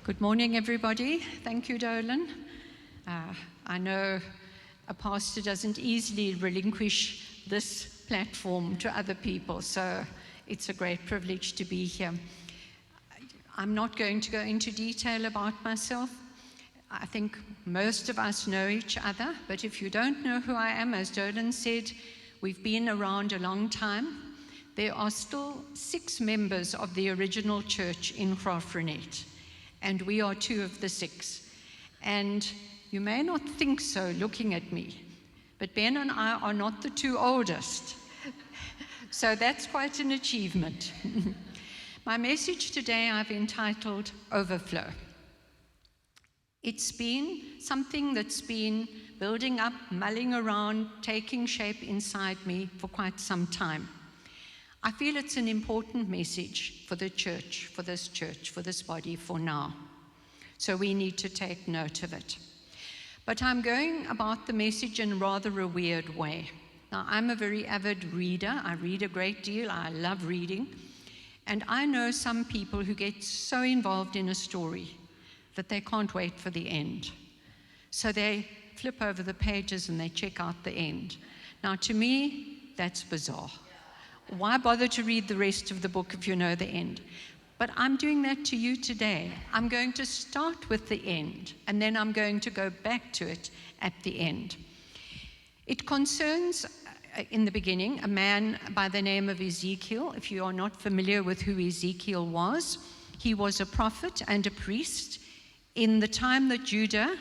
Good morning, everybody. Thank you, Dolan. I know a pastor doesn't easily relinquish this platform to other people, so it's a great privilege to be here. I'm not going to go into detail about myself. I think most of us know each other, but if you don't know who I am, as Dolan said, we've been around a long time. There are still 6 members of the original church in Graaff-Reinet, and we are 2 of the 6. And you may not think so looking at me, but Ben and I are not the 2 oldest. So that's quite an achievement. My message today I've entitled Overflow. It's been something that's been building up, mulling around, taking shape inside me for quite some time. I feel it's an important message for the church, for this body, for now. So we need to take note of it. But I'm going about the message in rather a weird way. Now, I'm a very avid reader. I read a great deal. I love reading. And I know some people who get so involved in a story that they can't wait for the end. So they flip over the pages and they check out the end. Now, to me, that's bizarre. Why bother to read the rest of the book if you know the end? But I'm doing that to you today. I'm going to start with the end, and then I'm going to go back to it at the end. It concerns, in the beginning, a man by the name of Ezekiel. If you are not familiar with who Ezekiel was, he was a prophet and a priest in the time that Judah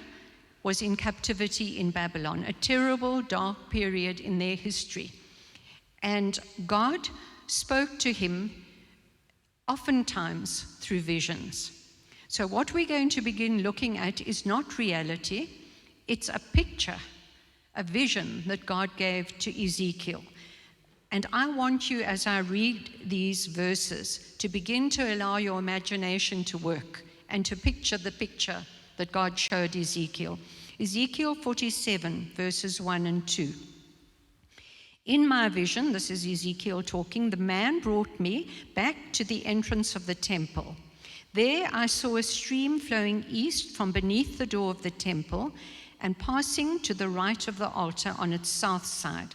was in captivity in Babylon, a terrible, dark period in their history. And God spoke to him oftentimes through visions. So what we're going to begin looking at is not reality, it's a picture, a vision that God gave to Ezekiel. And I want you, as I read these verses, to begin to allow your imagination to work and to picture the picture that God showed Ezekiel. Ezekiel 47, verses 1 and 2. In my vision, this is Ezekiel talking, the man brought me back to the entrance of the temple. There I saw a stream flowing east from beneath the door of the temple and passing to the right of the altar on its south side.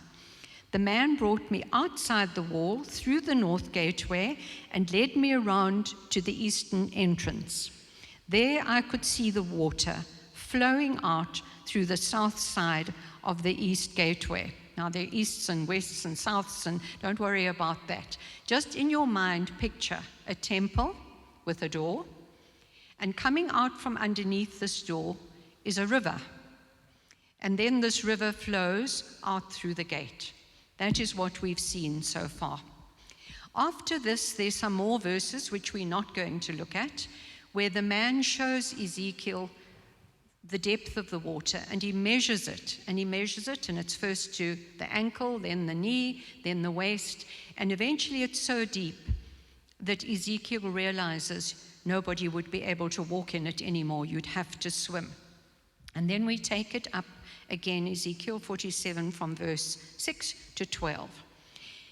The man brought me outside the wall through the north gateway and led me around to the eastern entrance. There I could see the water flowing out through the south side of the east gateway. Now, there are easts and wests and souths, and don't worry about that. Just in your mind, picture a temple with a door, and coming out from underneath this door is a river. And then this river flows out through the gate. That is what we've seen so far. After this, there's some more verses which we're not going to look at, where the man shows Ezekiel the depth of the water, and he measures it, and it's first to the ankle, then the knee, then the waist, and eventually it's so deep that Ezekiel realizes nobody would be able to walk in it anymore. You'd have to swim. And then we take it up again, Ezekiel 47 from verse 6 to 12.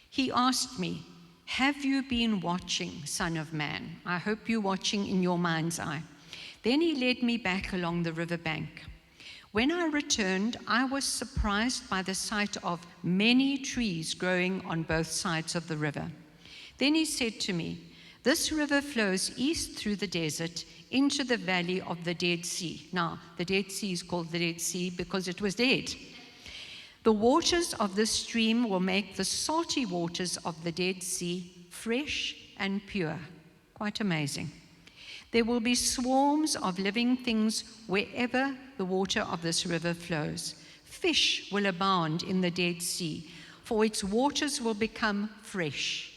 He asked me, "Have you been watching, Son of Man?" I hope you're watching in your mind's eye. Then he led me back along the riverbank. When I returned, I was surprised by the sight of many trees growing on both sides of the river. Then he said to me, "This river flows east through the desert into the valley of the Dead Sea." Now, the Dead Sea is called the Dead Sea because it was dead. "The waters of this stream will make the salty waters of the Dead Sea fresh and pure." Quite amazing. "There will be swarms of living things wherever the water of this river flows. Fish will abound in the Dead Sea, for its waters will become fresh."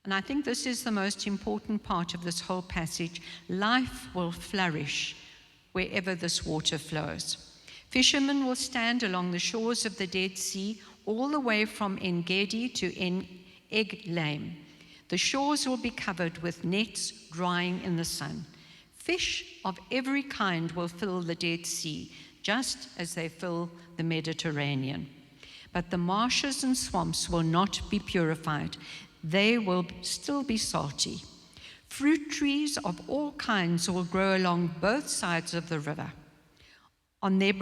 And I think this is the most important part of this whole passage. Life will flourish wherever this water flows. "Fishermen will stand along the shores of the Dead Sea, all the way from En-Gedi to En-Eglaim. The shores will be covered with nets drying in the sun. Fish of every kind will fill the Dead Sea, just as they fill the Mediterranean. But the marshes and swamps will not be purified. They will still be salty. Fruit trees of all kinds will grow along both sides of the river. On their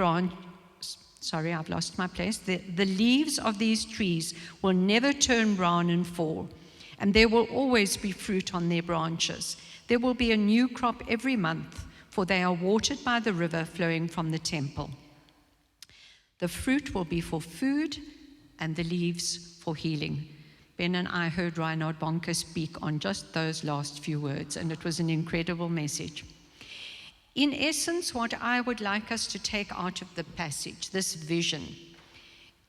I've lost my place. The leaves of these trees will never turn brown and fall, and there will always be fruit on their branches. There will be a new crop every month, for they are watered by the river flowing from the temple. The fruit will be for food, and the leaves for healing. Ben and I heard Reinhard Bonke speak on just those last few words, and it was an incredible message. In essence, what I would like us to take out of the passage, this vision,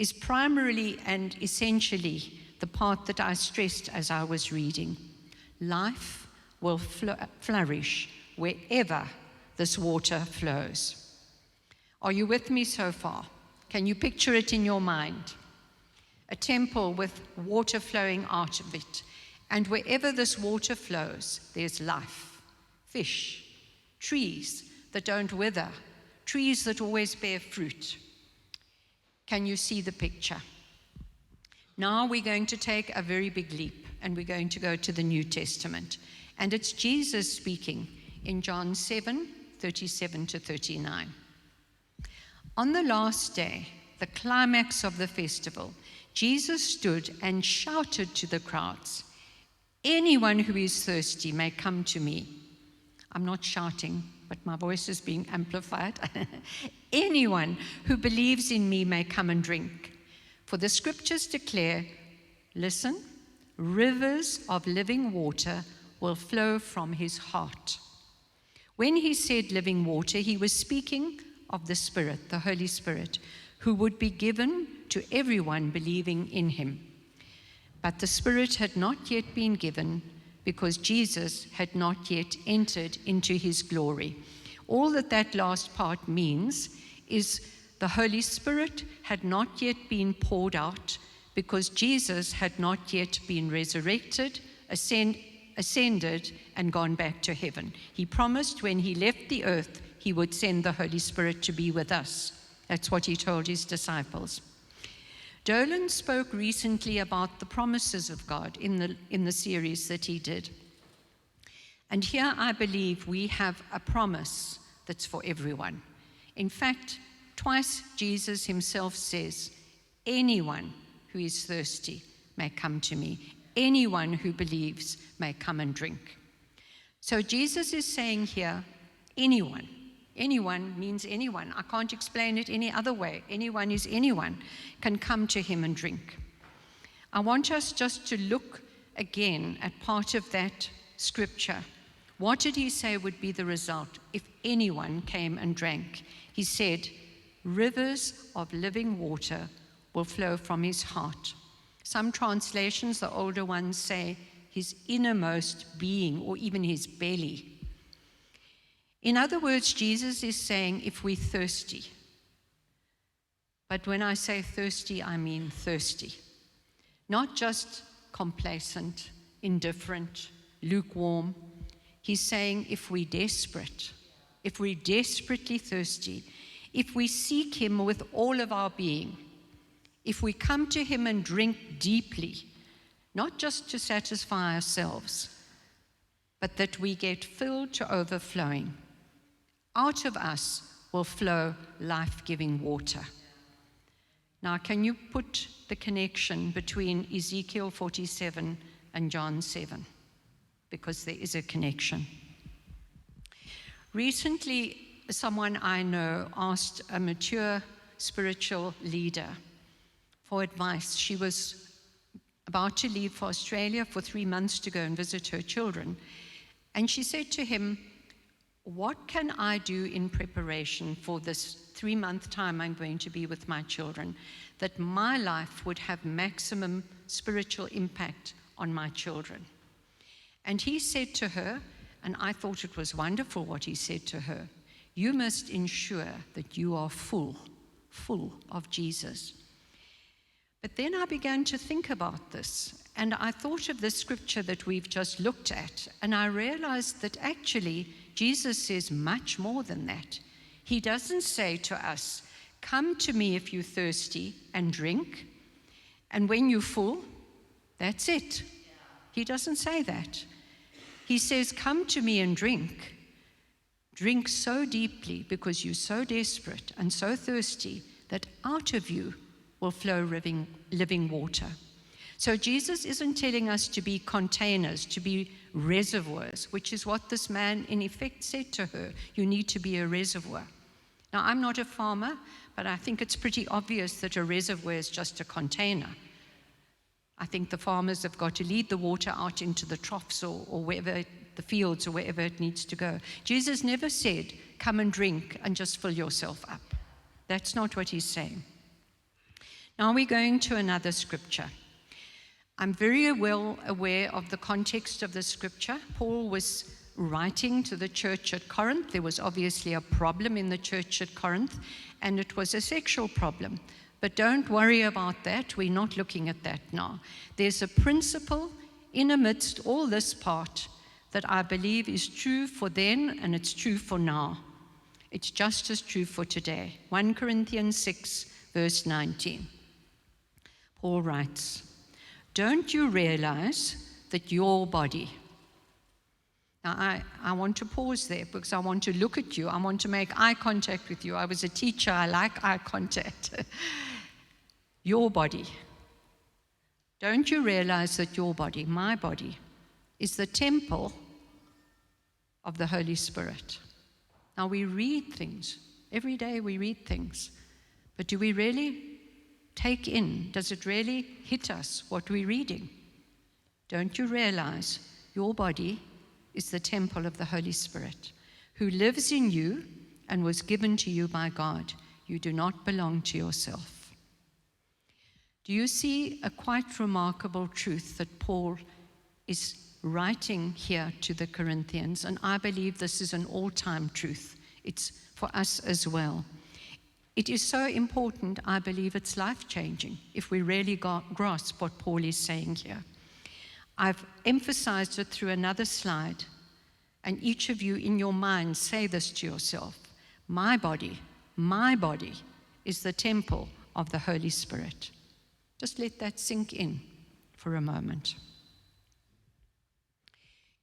is primarily and essentially the part that I stressed as I was reading. Life will flourish wherever this water flows. Are you with me so far? Can you picture it in your mind? A temple with water flowing out of it. And wherever this water flows, there's life. Fish, trees that don't wither, trees that always bear fruit. Can you see the picture? Now we're going to take a very big leap, and we're going to go to the New Testament. And it's Jesus speaking in John 7:37 to 39. On the last day, the climax of the festival, Jesus stood and shouted to the crowds, "Anyone who is thirsty may come to me." I'm not shouting, but my voice is being amplified. "Anyone who believes in me may come and drink. For the scriptures declare," listen, "rivers of living water will flow from his heart." When he said living water, he was speaking of the Spirit, the Holy Spirit, who would be given to everyone believing in him. But the Spirit had not yet been given because Jesus had not yet entered into his glory. All that last part means is the Holy Spirit had not yet been poured out because Jesus had not yet been resurrected, ascended, and gone back to heaven. He promised when he left the earth, he would send the Holy Spirit to be with us. That's what he told his disciples. Dolan spoke recently about the promises of God in the series that he did. And here I believe we have a promise that's for everyone. In fact, twice Jesus himself says, "Anyone who is thirsty may come to me. Anyone who believes may come and drink." So Jesus is saying here, anyone. Anyone means anyone. I can't explain it any other way. Anyone is anyone can come to him and drink. I want us just to look again at part of that scripture. What did he say would be the result if anyone came and drank? He said, "Rivers of living water will flow from his heart." Some translations, the older ones, say his innermost being or even his belly. In other words, Jesus is saying if we're thirsty, but when I say thirsty, I mean thirsty, not just complacent, indifferent, lukewarm. He's saying if we're desperate, if we're desperately thirsty, if we seek him with all of our being, if we come to him and drink deeply, not just to satisfy ourselves, but that we get filled to overflowing, out of us will flow life-giving water. Now, can you put the connection between Ezekiel 47 and John 7? Because there is a connection. Recently, someone I know asked a mature spiritual leader for advice. She was about to leave for Australia for 3 months to go and visit her children. And she said to him, "What can I do in preparation for this 3-month time I'm going to be with my children, that my life would have maximum spiritual impact on my children?" And he said to her, and I thought it was wonderful what he said to her, "You must ensure that you are full of Jesus." But then I began to think about this, and I thought of the scripture that we've just looked at, and I realized that actually Jesus says much more than that. He doesn't say to us, "Come to me if you're thirsty and drink, and when you're full, that's it." He doesn't say that. He says, come to me and drink. Drink so deeply because you're so desperate and so thirsty that out of you will flow living water. So Jesus isn't telling us to be containers, to be reservoirs, which is what this man in effect said to her. You need to be a reservoir. Now, I'm not a farmer, but I think it's pretty obvious that a reservoir is just a container. I think the farmers have got to lead the water out into the troughs or wherever, the fields or wherever it needs to go. Jesus never said, come and drink and just fill yourself up. That's not what he's saying. Now we're going to another scripture. I'm very well aware of the context of the scripture. Paul was writing to the church at Corinth. There was obviously a problem in the church at Corinth, and it was a sexual problem. But don't worry about that. We're not looking at that now. There's a principle in amidst all this part that I believe is true for then and it's true for now. It's just as true for today. 1 Corinthians 6, verse 19. Paul writes, don't you realize that your body... Now, I want to pause there because I want to look at you. I want to make eye contact with you. I was a teacher. I like eye contact. Your body. Don't you realize that your body, my body, is the temple of the Holy Spirit? Now, we read things. Every day we read things. But do we really take in? Does it really hit us what we're reading? Don't you realize your body is the temple of the Holy Spirit, who lives in you and was given to you by God. You do not belong to yourself. Do you see a quite remarkable truth that Paul is writing here to the Corinthians? And I believe this is an all-time truth. It's for us as well. It is so important, I believe it's life-changing if we really grasp what Paul is saying here. I've emphasized it through another slide, and each of you in your mind say this to yourself. My body is the temple of the Holy Spirit. Just let that sink in for a moment.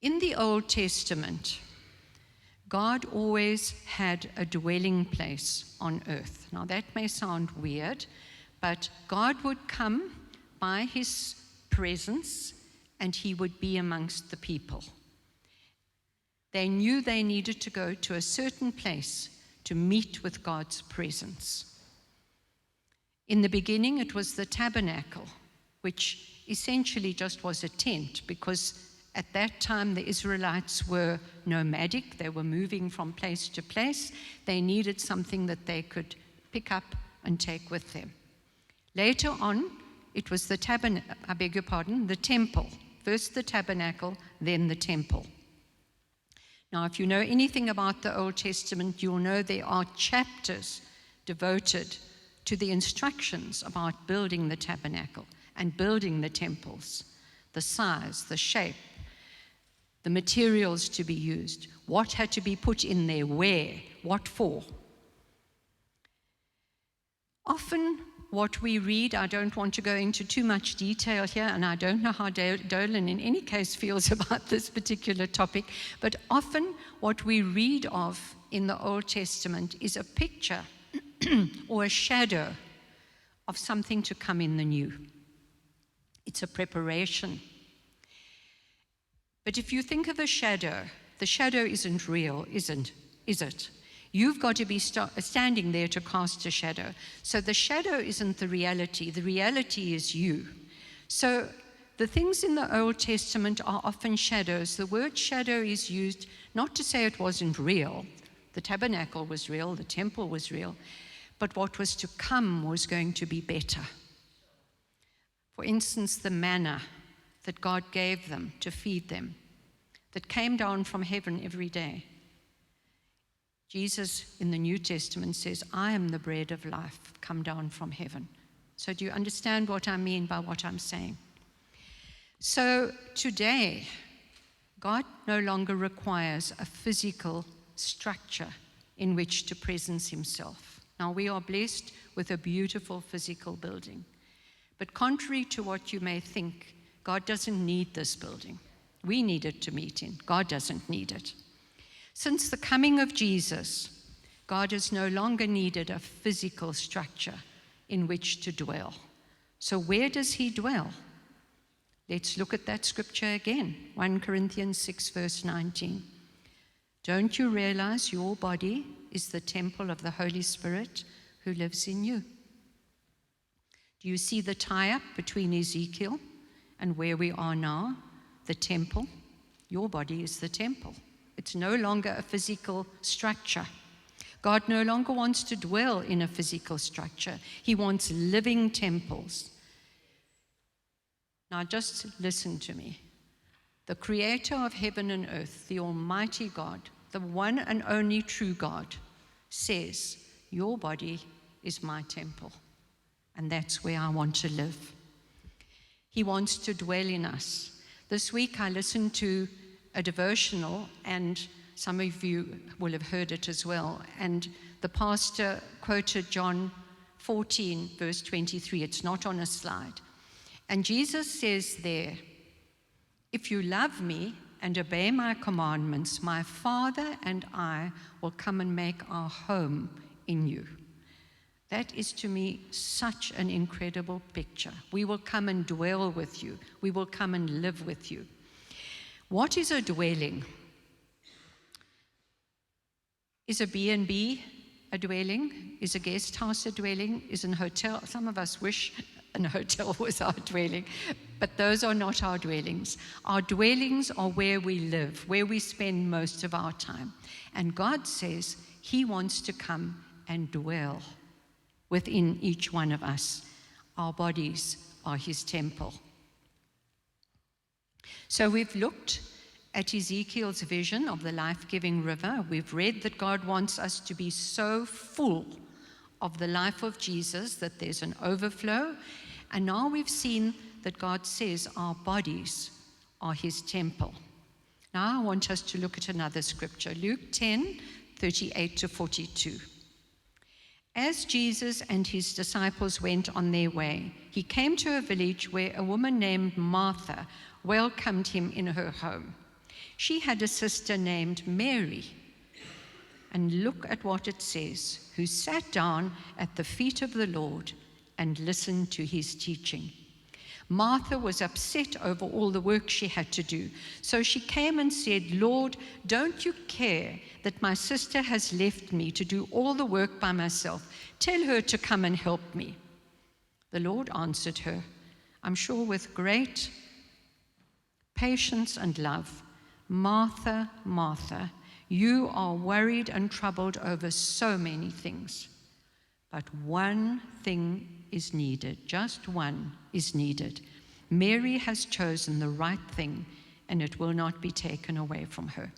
In the Old Testament, God always had a dwelling place on earth. Now that may sound weird, but God would come by his presence and he would be amongst the people. They knew they needed to go to a certain place to meet with God's presence. In the beginning, it was the tabernacle, which essentially just was a tent, because at that time the Israelites were nomadic. They were moving from place to place. They needed something that they could pick up and take with them. Later on, it was the temple. First the tabernacle, then the temple. Now, if you know anything about the Old Testament, you'll know there are chapters devoted to the instructions about building the tabernacle and building the temples, the size, the shape, the materials to be used, what had to be put in there, where, what for. Often what we read, I don't want to go into too much detail here, and I don't know how Dolan in any case feels about this particular topic, but often what we read of in the Old Testament is a picture or a shadow of something to come in the new. It's a preparation. But if you think of a shadow, the shadow isn't real, is it? You've got to be standing there to cast a shadow. So the shadow isn't the reality is you. So the things in the Old Testament are often shadows. The word shadow is used not to say it wasn't real. The tabernacle was real, the temple was real, but what was to come was going to be better. For instance, the manna that God gave them to feed them, that came down from heaven every day. Jesus in the New Testament says, I am the bread of life, come down from heaven. So do you understand what I mean by what I'm saying? So today, God no longer requires a physical structure in which to presence himself. Now, we are blessed with a beautiful physical building. But contrary to what you may think, God doesn't need this building. We need it to meet in. God doesn't need it. Since the coming of Jesus, God has no longer needed a physical structure in which to dwell. So where does he dwell? Let's look at that scripture again, 1 Corinthians 6, verse 19. Don't you realize your body is the temple of the Holy Spirit who lives in you? Do you see the tie-up between Ezekiel and where we are now, the temple? Your body is the temple. It's no longer a physical structure. God no longer wants to dwell in a physical structure. He wants living temples. Now just listen to me. The creator of heaven and earth, the Almighty God, the one and only true God, says, your body is my temple, and that's where I want to live. He wants to dwell in us. This week I listened to a devotional, and some of you will have heard it as well, and the pastor quoted John 14, verse 23. It's not on a slide. And Jesus says there, if you love me and obey my commandments, my Father and I will come and make our home in you. That is to me such an incredible picture. We will come and dwell with you. We will come and live with you. What is a dwelling? Is a B&B a dwelling? Is a guest house a dwelling? Is a hotel? Some of us wish a hotel was our dwelling, but those are not our dwellings. Our dwellings are where we live, where we spend most of our time. And God says he wants to come and dwell within each one of us. Our bodies are his temple. So we've looked at Ezekiel's vision of the life-giving river. We've read that God wants us to be so full of the life of Jesus that there's an overflow. And now we've seen that God says our bodies are his temple. Now I want us to look at another scripture, Luke 10, 38 to 42. As Jesus and his disciples went on their way, he came to a village where a woman named Martha welcomed him in her home. She had a sister named Mary. And look at what it says, who sat down at the feet of the Lord and listened to his teaching. Martha was upset over all the work she had to do. So she came and said, Lord, don't you care that my sister has left me to do all the work by myself? Tell her to come and help me. The Lord answered her, I'm sure with great patience and love, Martha, Martha, you are worried and troubled over so many things. But one thing is needed, just one is needed. Mary has chosen the right thing, and it will not be taken away from her.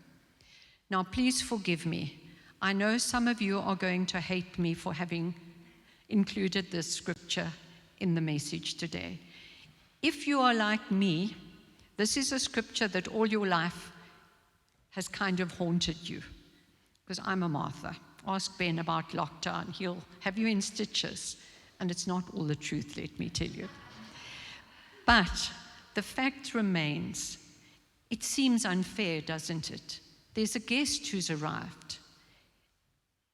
Now, please forgive me. I know some of you are going to hate me for having included this scripture in the message today. If you are like me, this is a scripture that all your life has kind of haunted you, because I'm a Martha. Ask Ben about lockdown. He'll have you in stitches, and it's not all the truth, let me tell you. But the fact remains, it seems unfair, doesn't it? There's a guest who's arrived.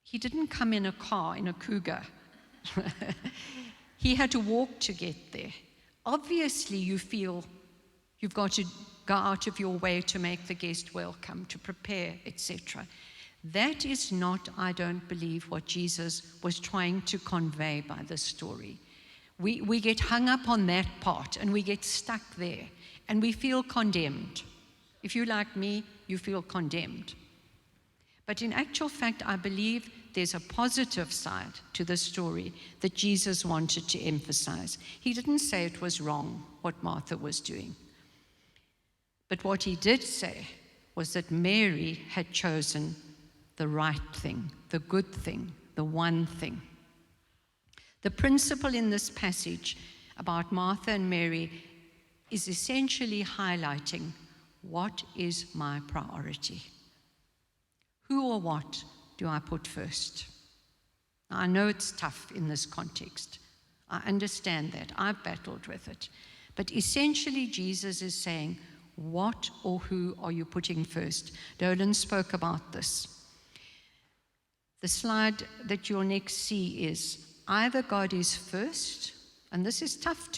He didn't come in a car, in a Cougar. He had to walk to get there. Obviously, you feel you've got to go out of your way to make the guest welcome, to prepare, etc. That is not, I don't believe, what Jesus was trying to convey by this story. We get hung up on that part, and we get stuck there, and we feel condemned. If you're like me, you feel condemned. But in actual fact, I believe there's a positive side to the story that Jesus wanted to emphasize. He didn't say it was wrong, what Martha was doing. But what he did say was that Mary had chosen the right thing, the good thing, the one thing. The principle in this passage about Martha and Mary is essentially highlighting what is my priority. Who or what do I put first? I know it's tough in this context. I understand that. I've battled with it. But essentially, Jesus is saying, What or who are you putting first? Dolan spoke about this. The slide that you'll next see is either God is first, and this is tough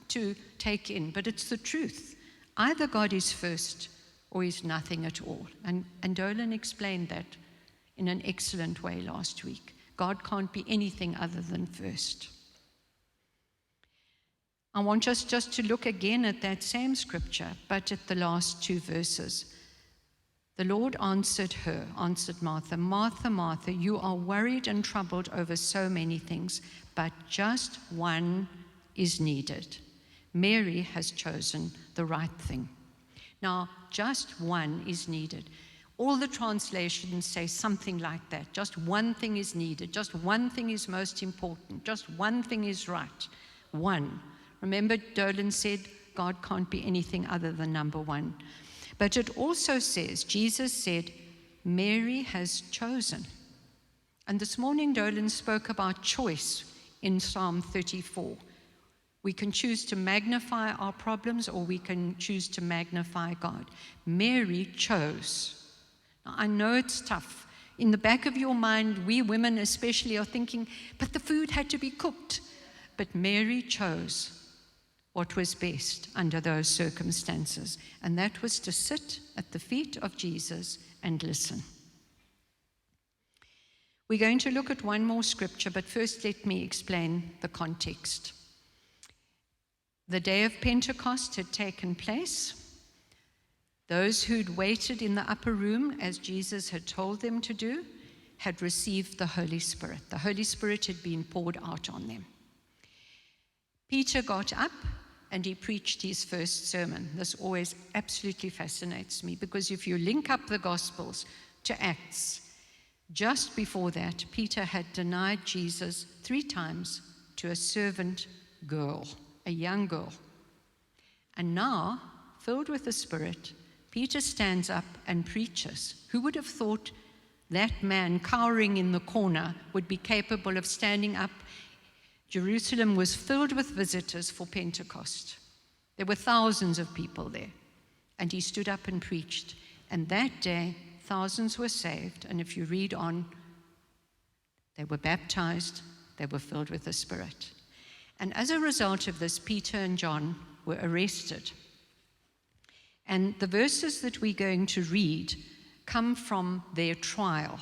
to take in, but it's the truth. Either God is first or is nothing at all. And Dolan explained that in an excellent way last week. God can't be anything other than first. I want us just to look again at that same scripture, but at the last two verses. The Lord answered Martha, Martha, Martha, you are worried and troubled over so many things, but just one is needed. Mary has chosen the right thing. Now, just one is needed. All the translations say something like that. Just one thing is needed. Just one thing is most important. Just one thing is right. One. Remember, Dolan said God can't be anything other than number one. But it also says, Jesus said, Mary has chosen. And this morning, Dolan spoke about choice in Psalm 34. We can choose to magnify our problems or we can choose to magnify God. Mary chose. Now, I know it's tough. In the back of your mind, we women especially are thinking, but the food had to be cooked. But Mary chose what was best under those circumstances, and that was to sit at the feet of Jesus and listen. We're going to look at one more scripture, but first let me explain the context. The day of Pentecost had taken place. Those who'd waited in the upper room, as Jesus had told them to do, had received the Holy Spirit. The Holy Spirit had been poured out on them. Peter got up and he preached his first sermon. This always absolutely fascinates me, because if you link up the Gospels to Acts, just before that, Peter had denied Jesus 3 times to a servant girl, a young girl. And now, filled with the Spirit, Peter stands up and preaches. Who would have thought that man cowering in the corner would be capable of standing up? Jerusalem was filled with visitors for Pentecost. There were thousands of people there. And he stood up and preached. And that day, thousands were saved. And if you read on, they were baptized, they were filled with the Spirit. And as a result of this, Peter and John were arrested. And the verses that we're going to read come from their trial.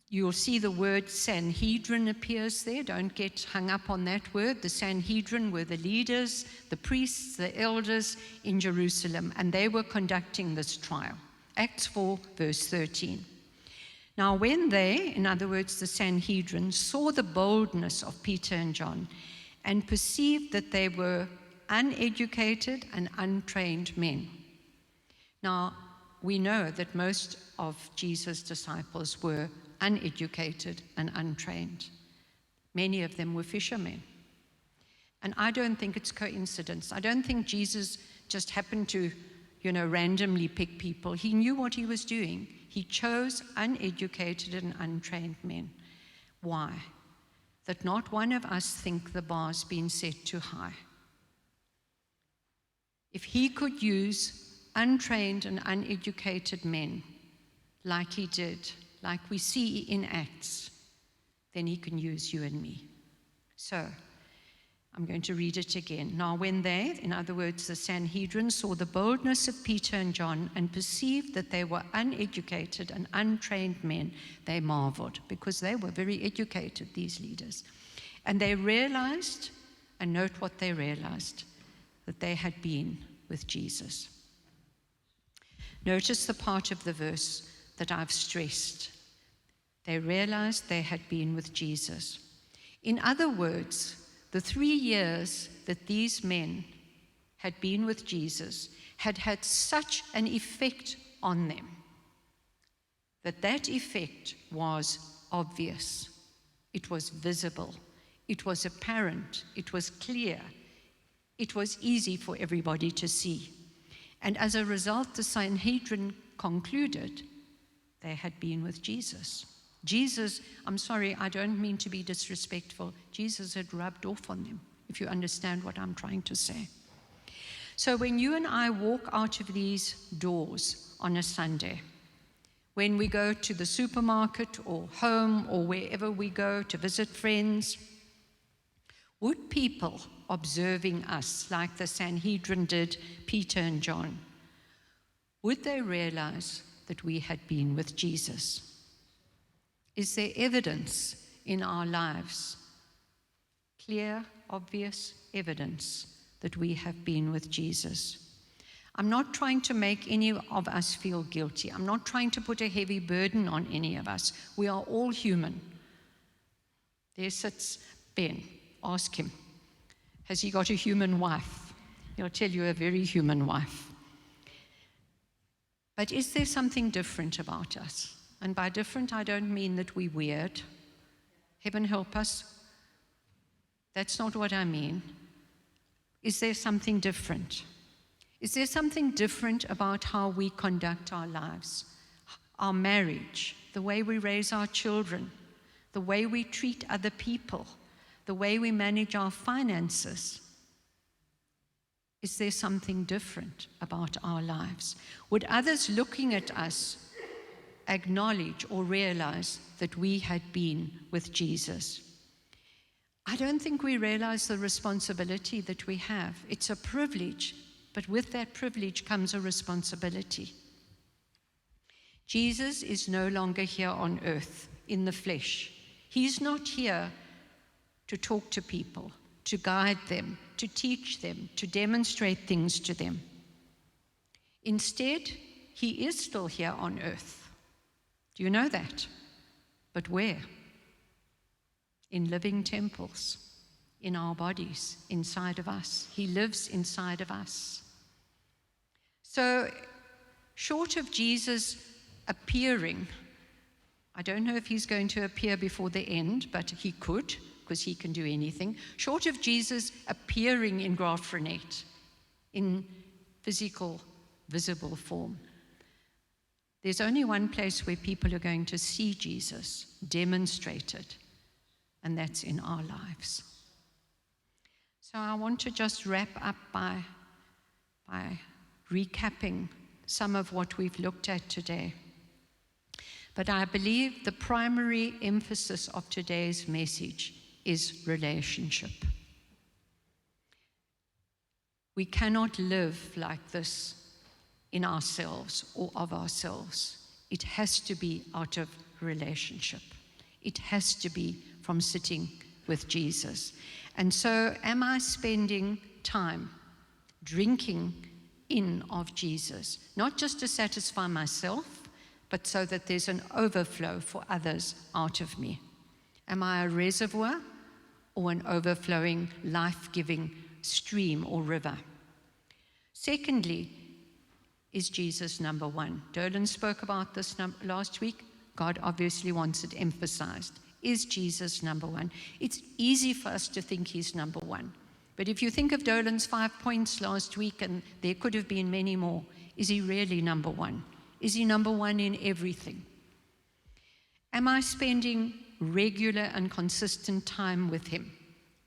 You'll see the word Sanhedrin appears there. Don't get hung up on that word. The Sanhedrin were the leaders, the priests, the elders in Jerusalem, and they were conducting this trial. Acts 4, verse 13. Now, when they, in other words, the Sanhedrin, saw the boldness of Peter and John and perceived that they were uneducated and untrained men. Now, we know that most of Jesus' disciples were uneducated and untrained. Many of them were fishermen. And I don't think it's coincidence. I don't think Jesus just happened to, randomly pick people. He knew what he was doing. He chose uneducated and untrained men. Why? That not one of us think the bar's been set too high. If he could use untrained and uneducated men like he did, like we see in Acts, then he can use you and me. So, I'm going to read it again. Now, when they, in other words, the Sanhedrin, saw the boldness of Peter and John and perceived that they were uneducated and untrained men, they marveled, because they were very educated, these leaders. And they realized, and note what they realized, that they had been with Jesus. Notice the part of the verse that I've stressed. They realized they had been with Jesus. In other words, the 3 years that these men had been with Jesus had had such an effect on them that effect was obvious. It was visible. It was apparent. It was clear. It was easy for everybody to see. And as a result, the Sanhedrin concluded they had been with Jesus. Jesus, I'm sorry, I don't mean to be disrespectful. Jesus had rubbed off on them, if you understand what I'm trying to say. So when you and I walk out of these doors on a Sunday, when we go to the supermarket or home or wherever we go to visit friends, would people observing us, like the Sanhedrin did Peter and John, would they realize that we had been with Jesus? Is there evidence in our lives, clear, obvious evidence that we have been with Jesus? I'm not trying to make any of us feel guilty. I'm not trying to put a heavy burden on any of us. We are all human. There sits Ben. Ask him, has he got a human wife? He'll tell you a very human wife. But is there something different about us? And by different, I don't mean that we're weird. Heaven help us. That's not what I mean. Is there something different? Is there something different about how we conduct our lives, our marriage, the way we raise our children, the way we treat other people, the way we manage our finances? Is there something different about our lives? Would others looking at us acknowledge or realize that we had been with Jesus? I don't think we realize the responsibility that we have. It's a privilege, but with that privilege comes a responsibility. Jesus is no longer here on earth in the flesh. He's not here to talk to people, to guide them, to teach them, to demonstrate things to them. Instead, he is still here on earth. Do you know that? But where? In living temples, in our bodies, inside of us. He lives inside of us. So, short of Jesus appearing, I don't know if he's going to appear before the end, but he could, because he can do anything. Short of Jesus appearing in Graaff-Reinet, in physical, visible form, there's only one place where people are going to see Jesus demonstrated, and that's in our lives. So I want to just wrap up by recapping some of what we've looked at today. But I believe the primary emphasis of today's message is relationship. We cannot live like this in ourselves or of ourselves. It has to be out of relationship. It has to be from sitting with Jesus. And so, am I spending time drinking in of Jesus, not just to satisfy myself, but so that there's an overflow for others out of me? Am I a reservoir or an overflowing, life-giving stream or river? Secondly, is Jesus number one? Dolan spoke about this last week. God obviously wants it emphasized. Is Jesus number one? It's easy for us to think he's number one. But if you think of Dolan's 5 points last week, and there could have been many more, is he really number one? Is he number one in everything? Am I spending regular and consistent time with him,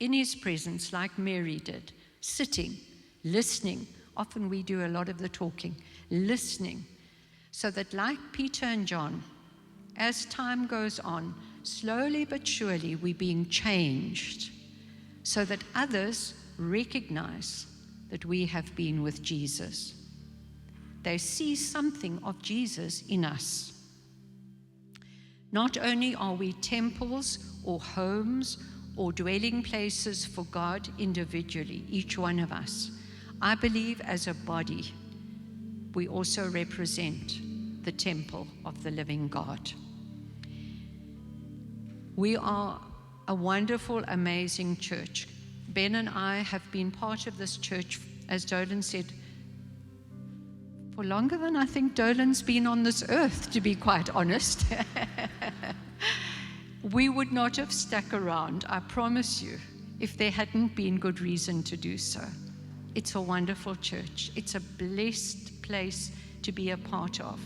in his presence, like Mary did, sitting, listening? Often we do a lot of the talking, listening, so that like Peter and John, as time goes on, slowly but surely we're being changed so that others recognize that we have been with Jesus. They see something of Jesus in us. Not only are we temples or homes or dwelling places for God individually, each one of us, I believe as a body, we also represent the temple of the living God. We are a wonderful, amazing church. Ben and I have been part of this church, as Dolan said, for longer than I think Dolan's been on this earth, to be quite honest. We would not have stuck around, I promise you, if there hadn't been good reason to do so. It's a wonderful church. It's a blessed place to be a part of.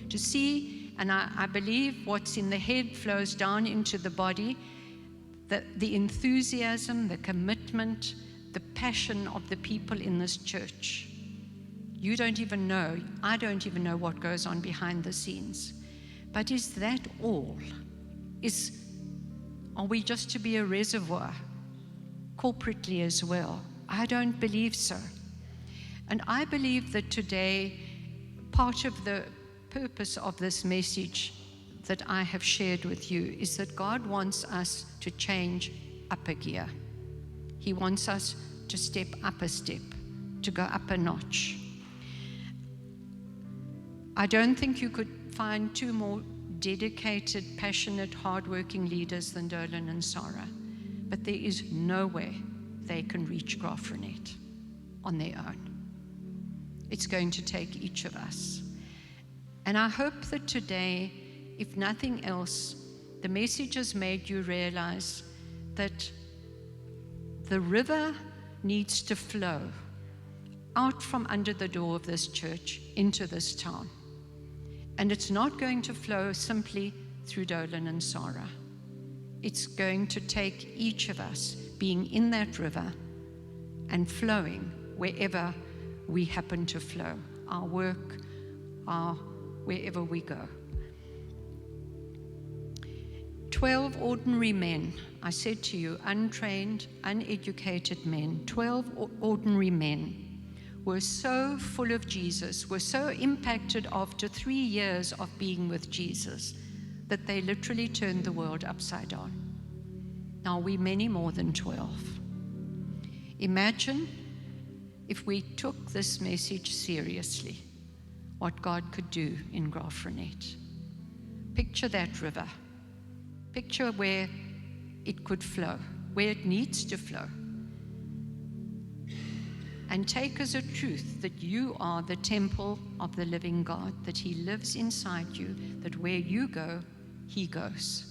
To see, and I believe what's in the head flows down into the body, the enthusiasm, the commitment, the passion of the people in this church. You don't even know, I don't even know what goes on behind the scenes. But is that all? Are we just to be a reservoir corporately as well? I don't believe so. And I believe that today, part of the purpose of this message that I have shared with you is that God wants us to change up a gear. He wants us to step up a step, to go up a notch. I don't think you could find two more dedicated, passionate, hardworking leaders than Dolan and Sarah. But there is no way they can reach Graaff-Reinet on their own. It's going to take each of us. And I hope that today, if nothing else, the message has made you realize that the river needs to flow out from under the door of this church into this town. And it's not going to flow simply through Dolan and Sarah. It's going to take each of us being in that river and flowing wherever we happen to flow, our work, wherever we go. 12 ordinary men, I said to you, untrained, uneducated men, 12 ordinary men were so full of Jesus, were so impacted after 3 years of being with Jesus, that they literally turned the world upside down. Now we're many more than 12. Imagine if we took this message seriously, what God could do in Graaff-Reinet. Picture that river. Picture where it could flow, where it needs to flow. And take as a truth that you are the temple of the living God, that He lives inside you, that where you go, He goes.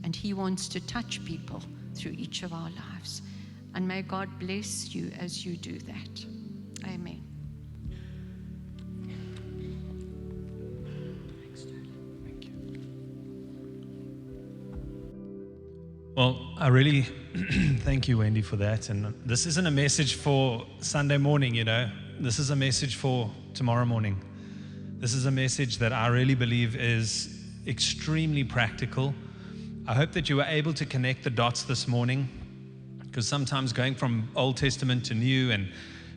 And He wants to touch people through each of our lives. And may God bless you as you do that. Amen. Thank you. Well, I really thank you, Wendy, for that. And this isn't a message for Sunday morning, you know. This is a message for tomorrow morning. This is a message that I really believe is extremely practical. I hope that you were able to connect the dots this morning, because sometimes going from Old Testament to New and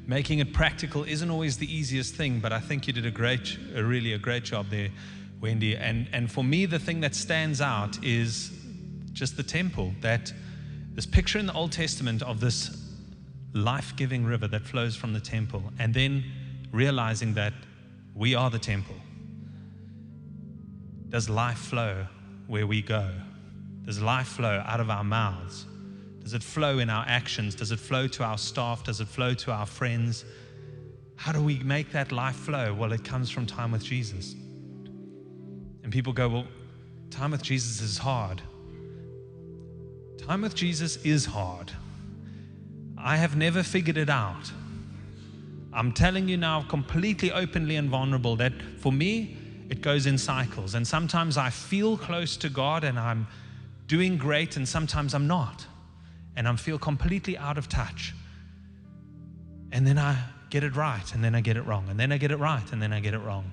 making it practical isn't always the easiest thing, but I think you did really a great job there, Wendy. And for me, the thing that stands out is just the temple, that this picture in the Old Testament of this life-giving river that flows from the temple, and then realizing that we are the temple. Does life flow where we go? Does life flow out of our mouths? Does it flow in our actions? Does it flow to our staff? Does it flow to our friends? How do we make that life flow? Well, it comes from time with Jesus. And people go, well, time with Jesus is hard. Time with Jesus is hard. I have never figured it out. I'm telling you now completely openly and vulnerable that for me, it goes in cycles. And sometimes I feel close to God and I'm doing great, and sometimes I'm not. And I feel completely out of touch. And then I get it right, and then I get it wrong. And then I get it right, and then I get it wrong.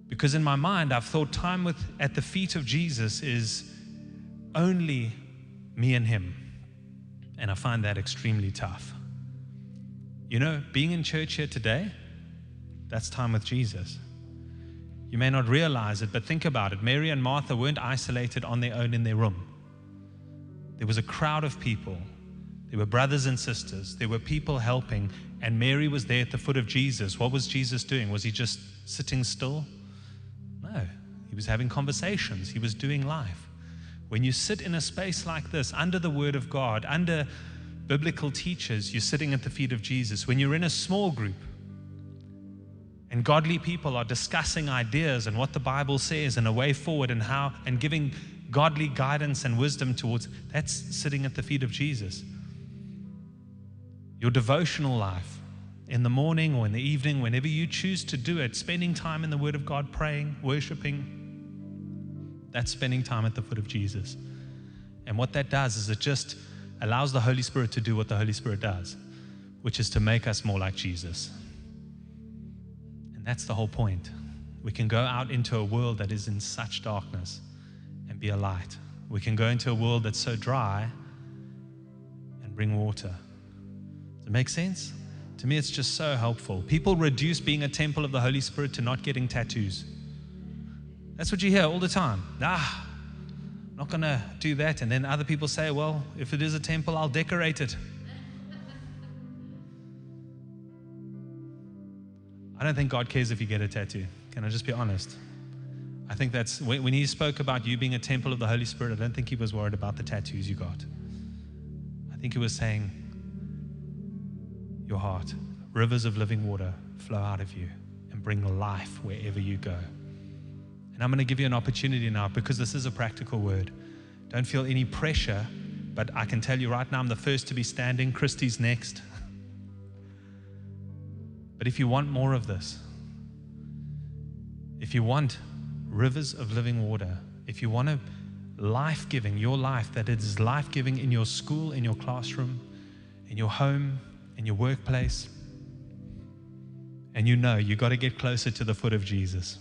Because in my mind, I've thought time at the feet of Jesus is only me and Him. And I find that extremely tough. You know, being in church here today, that's time with Jesus. You may not realize it, but think about it. Mary and Martha weren't isolated on their own in their room. There was a crowd of people. There were brothers and sisters. There were people helping. And Mary was there at the foot of Jesus. What was Jesus doing? Was He just sitting still? No. He was having conversations. He was doing life. When you sit in a space like this, under the Word of God, under biblical teachers, you're sitting at the feet of Jesus. When you're in a small group and godly people are discussing ideas and what the Bible says and a way forward and how, and giving godly guidance and wisdom towards, that's sitting at the feet of Jesus. Your devotional life, in the morning or in the evening, whenever you choose to do it, spending time in the Word of God, praying, worshiping, that's spending time at the foot of Jesus. And what that does is it just allows the Holy Spirit to do what the Holy Spirit does, which is to make us more like Jesus. And that's the whole point. We can go out into a world that is in such darkness and be a light. We can go into a world that's so dry and bring water. Does it make sense? To me, it's just so helpful. People reduce being a temple of the Holy Spirit to not getting tattoos. That's what you hear all the time. I'm not going to do that. And then other people say, well, if it is a temple, I'll decorate it. I don't think God cares if you get a tattoo. Can I just be honest? I think that's, when he spoke about you being a temple of the Holy Spirit, I don't think he was worried about the tattoos you got. I think he was saying, your heart, rivers of living water flow out of you and bring life wherever you go. And I'm going to give you an opportunity now, because this is a practical word. Don't feel any pressure, but I can tell you right now, I'm the first to be standing. Christy's next. But if you want more of this, if you want rivers of living water, if you want a life-giving, your life, that it is life-giving in your school, in your classroom, in your home, in your workplace, and you know you got to get closer to the foot of Jesus.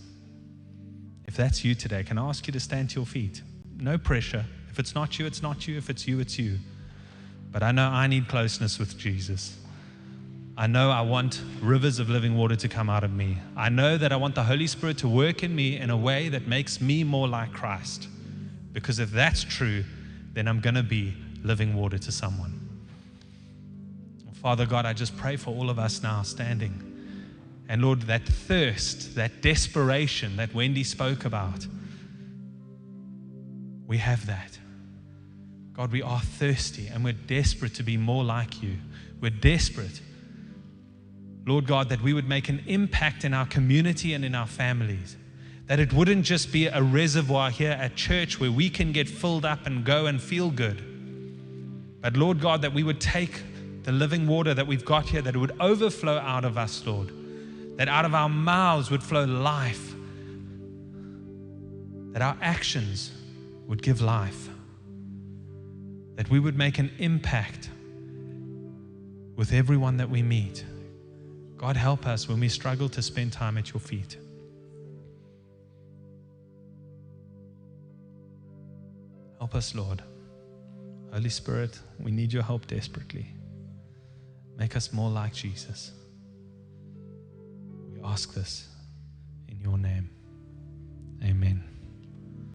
If that's you today, can I ask you to stand to your feet? No pressure. If it's not you, it's not you. If it's you, it's you. But I know I need closeness with Jesus. I know I want rivers of living water to come out of me. I know that I want the Holy Spirit to work in me in a way that makes me more like Christ. Because if that's true, then I'm going to be living water to someone. Father God, I just pray for all of us now standing. And Lord, that thirst, that desperation that Wendy spoke about, we have that. God, we are thirsty and we're desperate to be more like you. We're desperate, Lord God, that we would make an impact in our community and in our families. That it wouldn't just be a reservoir here at church where we can get filled up and go and feel good. But Lord God, that we would take the living water that we've got here, that it would overflow out of us, Lord. That out of our mouths would flow life. That our actions would give life. That we would make an impact with everyone that we meet. God, help us when we struggle to spend time at your feet. Help us, Lord. Holy Spirit, we need your help desperately. Make us more like Jesus. We ask this in your name.